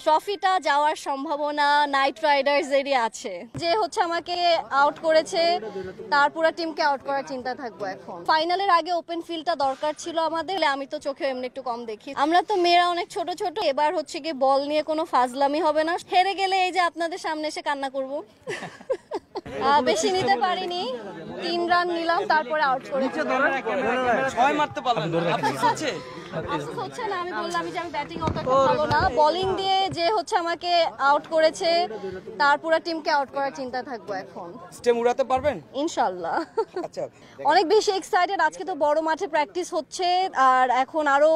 ট্রফিটা যাওয়ার সম্ভাবনা নাইট রাইডার্সেরই আছে। যে হচ্ছে আমাকে আউট করেছে তার পুরো টিমকে আউট করার চিন্তা থাকবো এখন। ফাইনালের আগে ওপেন ফিল্ডটা দরকার ছিল আমাদের, আমি তো চোখে এমনি একটু কম দেখি। আমরা তো মেয়েরা অনেক ছোট ছোট, এবার হচ্ছে কি বল নিয়ে কোনো ফাজলামি হবে না। হেরে গেলে এই যে আপনাদের সামনে এসে কান্না করবো। বেশি নিতে পারিনি, 3 রান নিলাম তারপরে আউট করেছি। 6 মারতে পারলেন হচ্ছে না, আমি বললাম যে আমি ব্যাটিং অত ভালো না, বোলিং দিয়ে যে হচ্ছে আমাকে আউট করেছে তার পুরো টিমকে আউট করার চিন্তা থাকবো এখন। স্টেম উড়াতে পারবেন ইনশাআল্লাহ। আচ্ছা, অনেক বেশি এক্সাইটেড। আজকে তো বড় মাঠে প্র্যাকটিস হচ্ছে, আর এখন আরো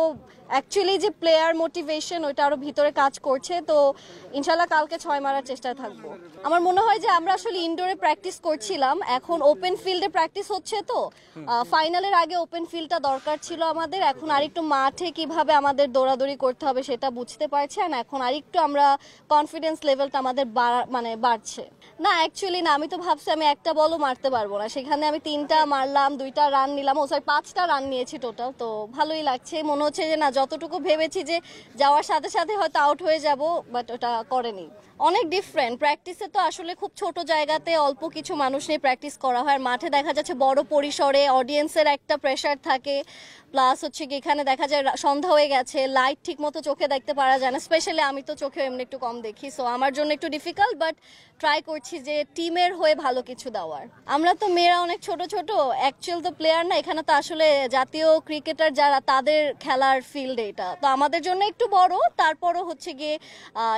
অ্যাকচুয়ালি যে প্লেয়ার মোটিভেশন ওইটা আরো ভিতরে কাজ করছে। তো ইনশাআল্লাহ কালকে 6 মারার চেষ্টায় থাকবো। আমার মনে হয় যে আমরা আসলে ইনডোরে প্র্যাকটিস করছিলাম, এখন ওপেন ফিল্ডে প্র্যাকটিস হচ্ছে। তো ফাইনালের আগে ওপেন ফিল্ডটা দরকার ছিল আমাদের, এখন আরেকটু মাঠে কিভাবে আমাদের দৌড়াদৌড়ি করতে হবে সেটা বুঝতে পারছি, আর এখন আরেকটু আমরা কনফিডেন্স লেভেলটা আমাদের বাড়ছে। না অ্যাকচুয়ালি না, আমি তো ভাবছি আমি একটা বলও মারতে পারবো না, সেখানে আমি 3টা মারলাম, 2টা রান নিলাম, 5টা রান নিয়েছি টোটাল। তো ভালোই লাগছে, মনে হচ্ছে যে না যতটুকু ভেবেছি যে যাওয়ার সাথে সাথে হয়তো আউট হয়ে যাব, বাট ওটা করেনি। অনেক ডিফারেন্ট। প্র্যাকটিসে তো আসলে খুব ছোট জায়গাতে অল্প কিছু মানুষ নিয়ে প্র্যাকটিস করা হয়, আর মাঠে দেখা যাচ্ছে বড় পরিসরে অডিয়েন্সের একটা প্রেশার থাকে, প্লাস হচ্ছে কি এখানে দেখা যায় সন্ধ্যা হয়ে গেছে, লাইট ঠিক মতো চোখে দেখতে পারা যায় না, স্পেশালি আমি তো চোখে এমনি একটু কম দেখি। সো আমার জন্য একটু ডিফিকাল্ট, বাট ট্রাই করছি যে টিমের হয়ে ভালো কিছু দেওয়ার। আমরা তো মেয়েরা অনেক ছোট ছোট, অ্যাকচুয়াল তো প্লেয়ার না, এখানে তো আসলে জাতীয় ক্রিকেটার যারা তাদের খেলার ফিল্ড এটা, তো আমাদের জন্য একটু বড়। তারপরও হচ্ছে গিয়ে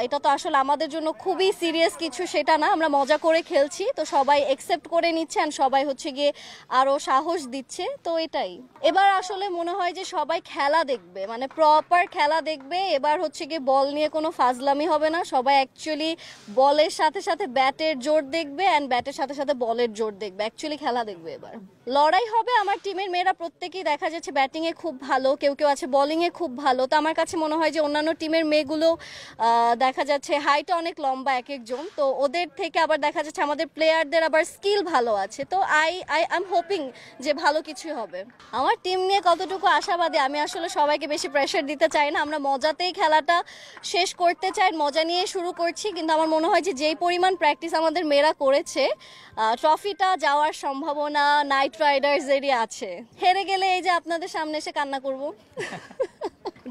এটা তো আসলে আমাদের জন্য খুবই সিরিয়াস কিছু সেটা না, আমরা মজা করে খেলছি, তো সবাই একসেপ্ট করে নিচ্ছে, আর সবাই হচ্ছে গিয়ে আরো সাহস দিচ্ছে। তো এটাই এবার আসলে মনে হয় যে সবাই খেলা দেখবে, মানে প্রপার খেলা দেখবে। এবার হচ্ছে গিয়ে বল নিয়ে কোনো ফাজলামি হবে না, সবাই অ্যাকচুয়ালি বলের সাথে সাথে ব্যাটের জোর দেখবে, অ্যান্ড ব্যাটের সাথে সাথে বলের জোর দেখবে, অ্যাকচুয়ালি খেলা দেখবে। এবার লড়াই হবে। আমার টিমের মেয়েরা প্রত্যেকেই দেখা যাচ্ছে ব্যাটিং এ খুব ভালো, কেউ কেউ আছে বোলিং এ খুব ভালো। তো আমার কাছে মনে হয় যে অন্যান্য টিমের মেয়েগুলো দেখা যাচ্ছে হাইট অনেক লম্বা এক একজন, তো ওদের থেকে আবার দেখা যাচ্ছে আমাদের প্লেয়ারদের আবার স্কিল ভালো আছে। তো আই এম হোপিং যে ভালো কিছু হবে। আমার টিম নিয়ে কতটুকু আশাবাদী, আমি আসলে সবাইকে বেশি প্রেশার দিতে চাই না, আমরা মজাতেই খেলাটা শেষ করতে চাই, মজা নিয়ে শুরু করছি। কিন্তু আমার মনে হয় যে যেই পরিমাণ প্র্যাকটিস আমাদের মেয়েরা করেছে, ট্রফিটা যাওয়ার সম্ভাবনা নাইট রাইডার্সেরই আছে। হেরে গেলে এই যে আপনাদের সামনে এসে কান্না করব।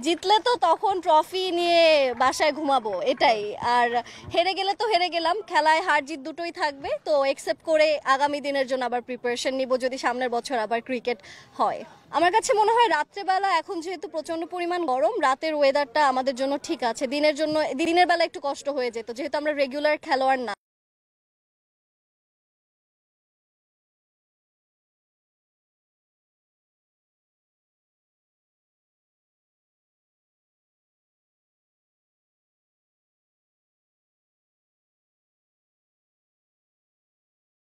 জিতলে তো তখন ট্রফি নিয়ে বাসায় ঘুমাবো, এটাই। আর হেরে গেলে তো হেরে গেলাম, খেলায় হার জিত দুটোই থাকবে, তো একসেপ্ট করে আগামী দিনের জন্য আবার প্রিপারেশন নিব যদি সামনের বছর আবার ক্রিকেট হয়। আমার কাছে মনে হয় রাত্রেবেলা, এখন যেহেতু প্রচন্ড পরিমাণ গরম, রাতের ওয়েদারটা আমাদের জন্য ঠিক আছে। দিনের বেলা একটু কষ্ট হয়ে যেত, যেহেতু আমরা রেগুলার খেলোয়াড় না।